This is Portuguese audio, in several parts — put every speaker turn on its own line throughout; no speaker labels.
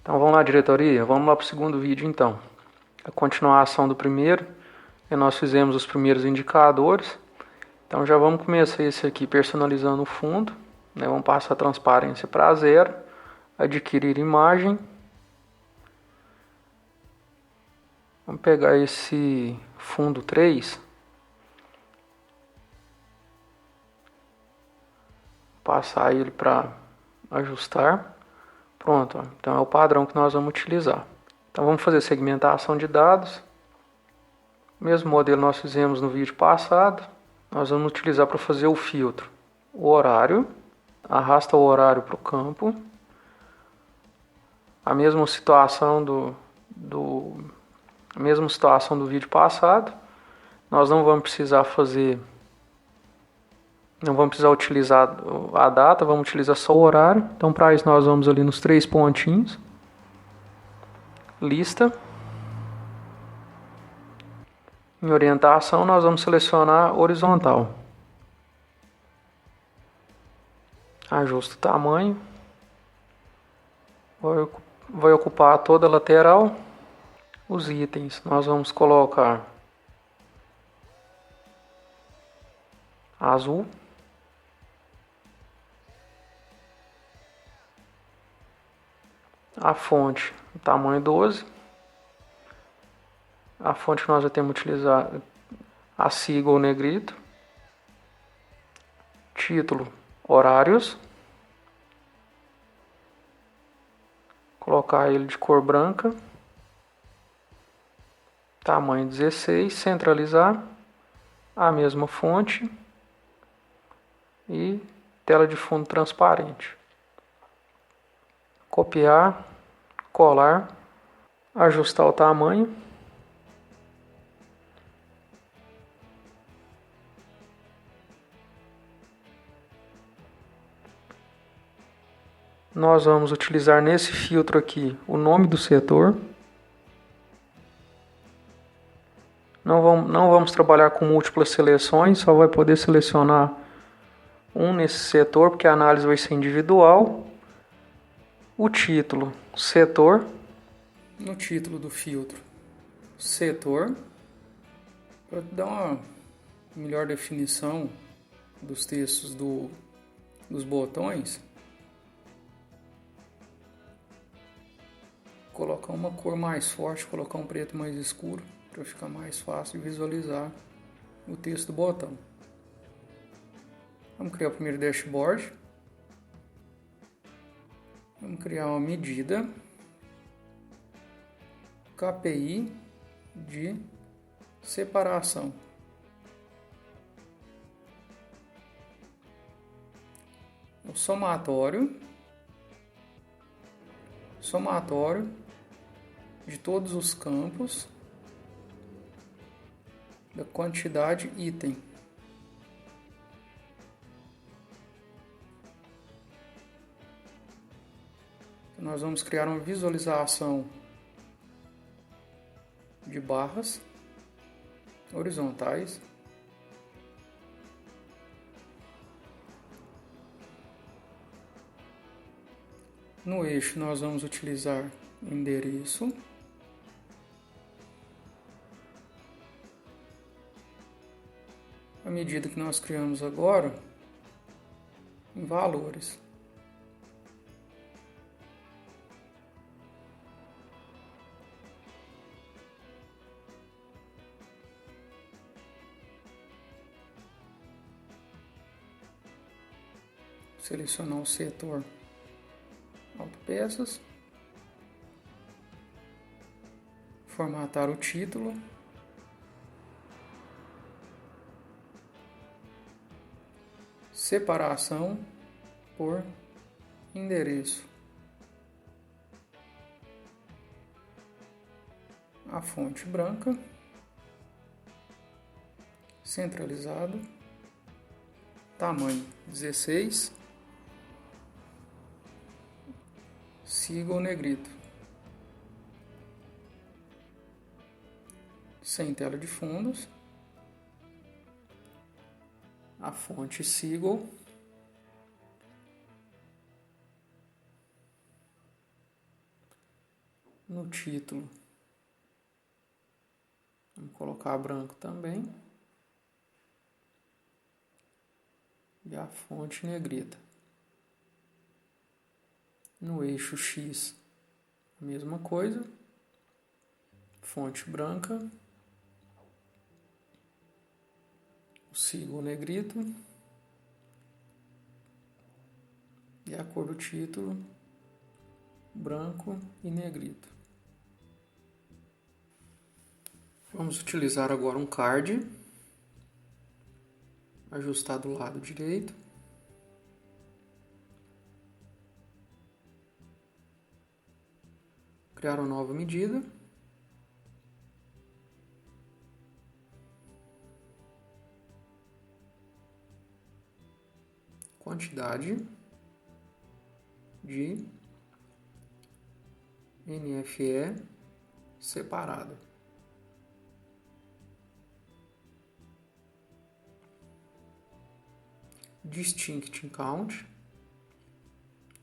Então vamos lá, diretoria, vamos lá para o segundo vídeo então. A continuação do primeiro, e nós fizemos os primeiros indicadores. Então já vamos começar esse aqui personalizando o fundo, né? Vamos passar a transparência para zero, adquirir imagem. Vamos pegar esse fundo 3, passar ele para ajustar. Pronto, ó. Então é o padrão que nós vamos utilizar. Então vamos fazer segmentação de dados. Mesmo modelo nós fizemos no vídeo passado. Nós vamos utilizar para fazer o filtro o horário. Arrasta o horário para o campo. A mesma situação do vídeo passado. Nós não vamos precisar utilizar a data, vamos utilizar só o horário. Então para isso nós vamos ali nos 3 pontinhos. Lista. Em orientação nós vamos selecionar horizontal. Ajusta o tamanho. Vai ocupar toda a lateral. Os itens nós vamos colocar azul. A fonte, tamanho 12. A fonte que nós já temos utilizado, a sigla ou negrito. Título, horários. Colocar ele de cor branca. Tamanho 16, centralizar. A mesma fonte. E tela de fundo transparente. Copiar, colar, ajustar o tamanho. Nós vamos utilizar nesse filtro aqui o nome do setor. Não vamos trabalhar com múltiplas seleções, só vai poder selecionar um nesse setor, porque a análise vai ser individual. O título, setor. No título do filtro, setor. Para dar uma melhor definição dos textos dos botões, colocar uma cor mais forte, colocar um preto mais escuro, para ficar mais fácil de visualizar o texto do botão. Vamos criar o primeiro dashboard. Vamos criar uma medida KPI de separação. O somatório de todos os campos da quantidade item. Nós vamos criar uma visualização de barras horizontais. No eixo nós vamos utilizar endereço. A medida que nós criamos agora em valores. Selecionar o setor autopeças, formatar o título, separação por endereço, a fonte branca, centralizado, tamanho 16, sigla ou negrito, sem tela de fundos, a fonte Seagull, No título, vamos colocar branco também. E a fonte negrita. No eixo X, a mesma coisa. Fonte branca. O signo negrito. E a cor do título, branco e negrito. Vamos utilizar agora um card. Ajustar do lado direito. Criar uma nova medida. Quantidade de NFE separado. Distinct count,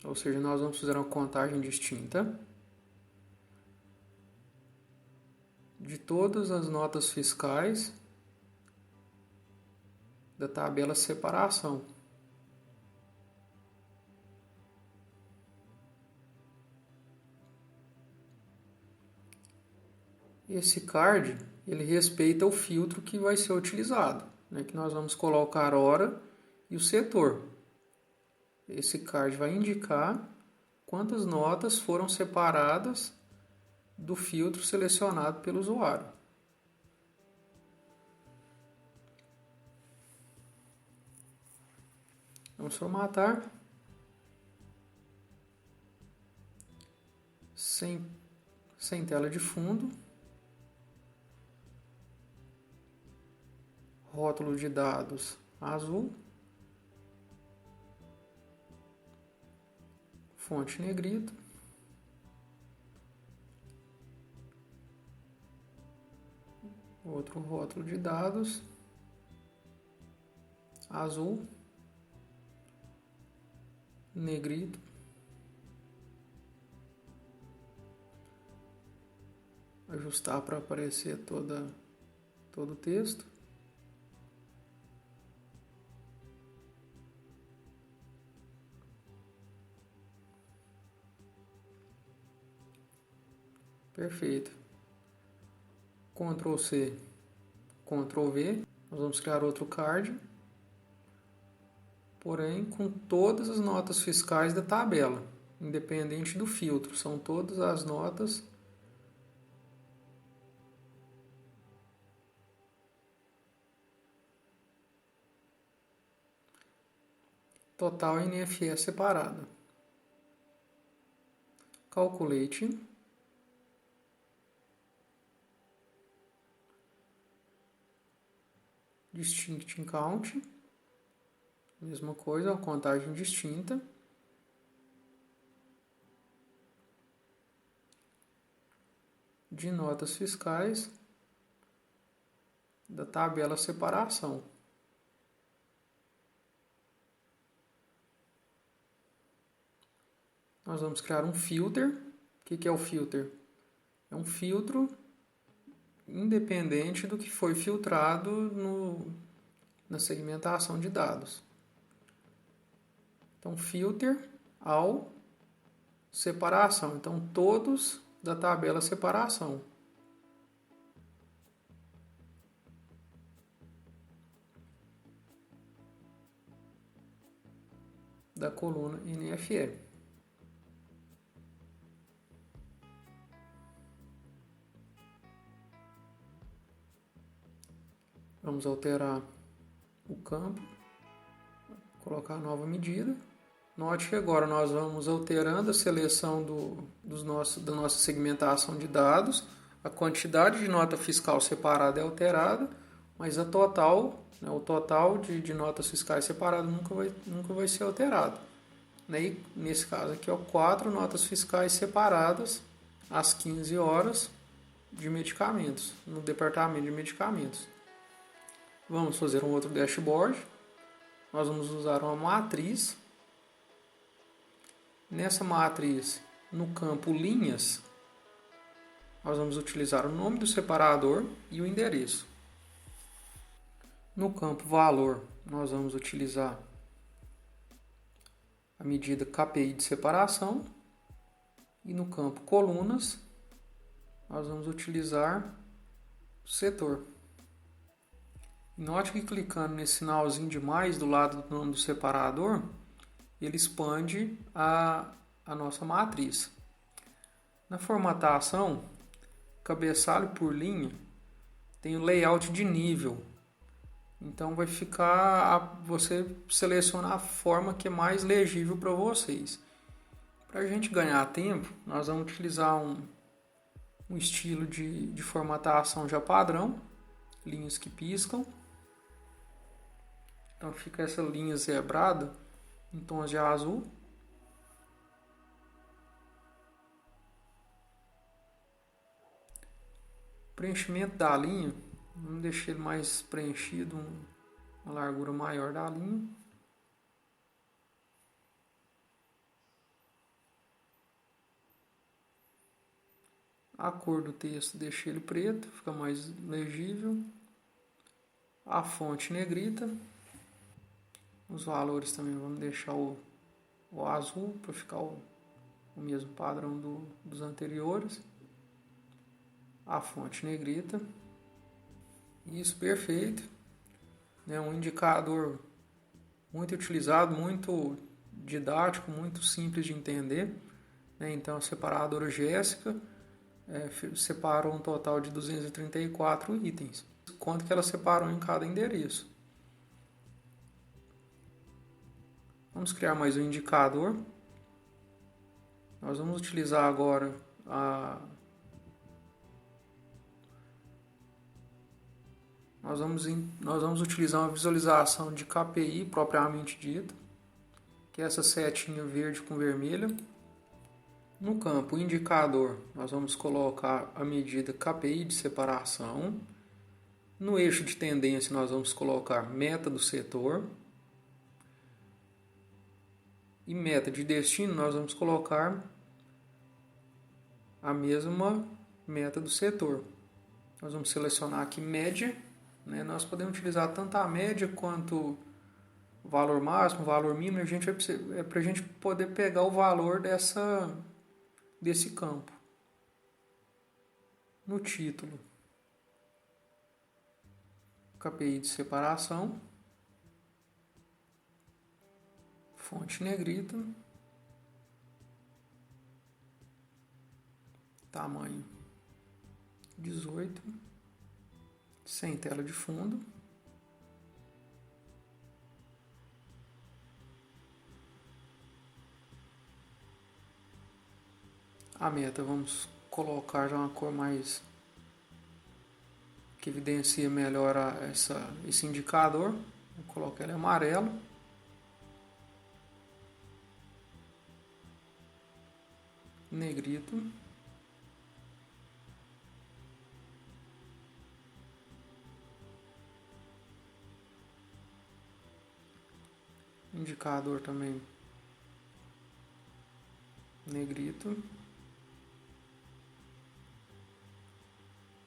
ou seja, nós vamos fazer uma contagem distinta de todas as notas fiscais da tabela separação. Esse card, ele respeita o filtro que vai ser utilizado, né, que nós vamos colocar hora e o setor. Esse card vai indicar quantas notas foram separadas do filtro selecionado pelo usuário. Vamos formatar. Sem tela de fundo. Rótulo de dados azul. Fonte negrito. Outro rótulo de dados azul, negrito. Ajustar para aparecer todo o texto. Perfeito. Ctrl C, Ctrl V. Nós vamos criar outro card, porém com todas as notas fiscais da tabela, independente do filtro. São todas as notas total NFE separada. Calculate. Distinct count. Mesma coisa, uma contagem distinta. De notas fiscais da tabela separação. Nós vamos criar um filter. O que é o filter? É um filtro independente do que foi filtrado na segmentação de dados. Então, filter ao separação. Então, todos da tabela separação. Da coluna NFE. Vamos alterar o campo, colocar a nova medida. Note que agora nós vamos alterando a seleção da nossa segmentação de dados. A quantidade de nota fiscal separada é alterada, mas o total de notas fiscais separadas nunca vai ser alterado. E, nesse caso aqui, 4 notas fiscais separadas às 15 horas de medicamentos, no departamento de medicamentos. Vamos fazer um outro dashboard. Nós vamos usar uma matriz. Nessa matriz, no campo linhas, nós vamos utilizar o nome do separador e o endereço. No campo valor, nós vamos utilizar a medida KPI de separação. E no campo colunas, nós vamos utilizar o setor. Note que clicando nesse sinalzinho de mais do lado do nome do separador, ele expande a nossa matriz. Na formatação, cabeçalho por linha, tem o layout de nível. Então vai ficar, você seleciona a forma que é mais legível para vocês. Para a gente ganhar tempo, nós vamos utilizar um estilo de formatação já padrão, linhas que piscam. Então fica essa linha zebrada em tons de azul. Preenchimento da linha, vamos deixar ele mais preenchido, uma largura maior da linha. A cor do texto, deixa ele preto, fica mais legível. A fonte negrita. Os valores também vamos deixar o azul para ficar o mesmo padrão dos anteriores. A fonte negrita. Isso, perfeito. É um indicador muito utilizado, muito didático, muito simples de entender. Então, a separadora Jéssica separou um total de 234 itens. Quanto que ela separou em cada endereço. Vamos criar mais um indicador. Nós vamos utilizar agora nós vamos utilizar uma visualização de KPI propriamente dita, que é essa setinha verde com vermelha. No campo indicador, nós vamos colocar a medida KPI de separação. No eixo de tendência, nós vamos colocar meta do setor. E meta de destino, nós vamos colocar a mesma meta do setor. Nós vamos selecionar aqui média. Nós podemos utilizar tanto a média quanto o valor máximo, o valor mínimo. É para a gente poder pegar o valor desse campo. No título, KPI de separação, fonte negrita, tamanho 18, sem tela de fundo. A meta vamos colocar já uma cor mais que evidencia melhor esse indicador. Vou colocar ele amarelo. Negrito. Indicador também negrito.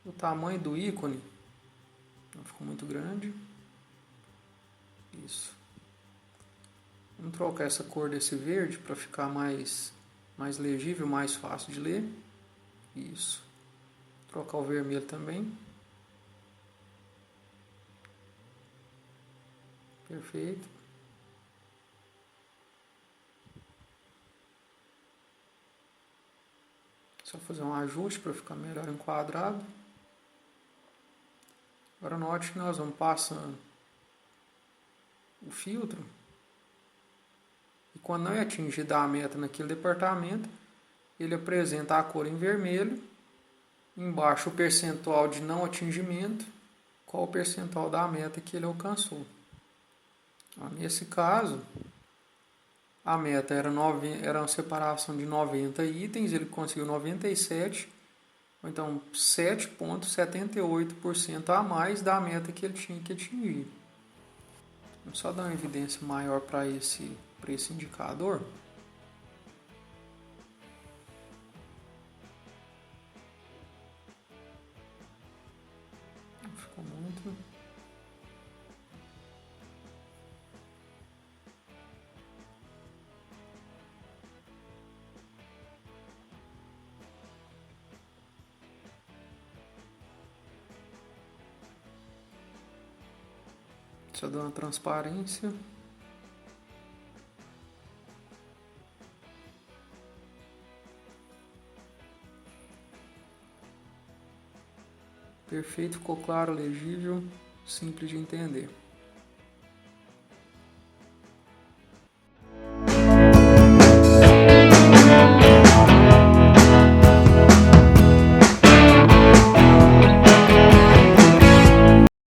O tamanho do ícone não ficou muito grande. Isso. Vamos trocar essa cor desse verde para ficar mais legível, mais fácil de ler. Isso. Trocar o vermelho também. Perfeito. Só fazer um ajuste para ficar melhor enquadrado. Agora note que nós vamos passando o filtro. E quando não é atingida a meta naquele departamento, ele apresenta a cor em vermelho. Embaixo o percentual de não atingimento. Qual o percentual da meta que ele alcançou. Nesse caso, a meta era uma separação de 90 itens, ele conseguiu 97, ou então 7,78% a mais da meta que ele tinha que atingir. Vamos só dar uma evidência maior para esse indicador. Só dá uma transparência. Perfeito, ficou claro, legível, simples de entender.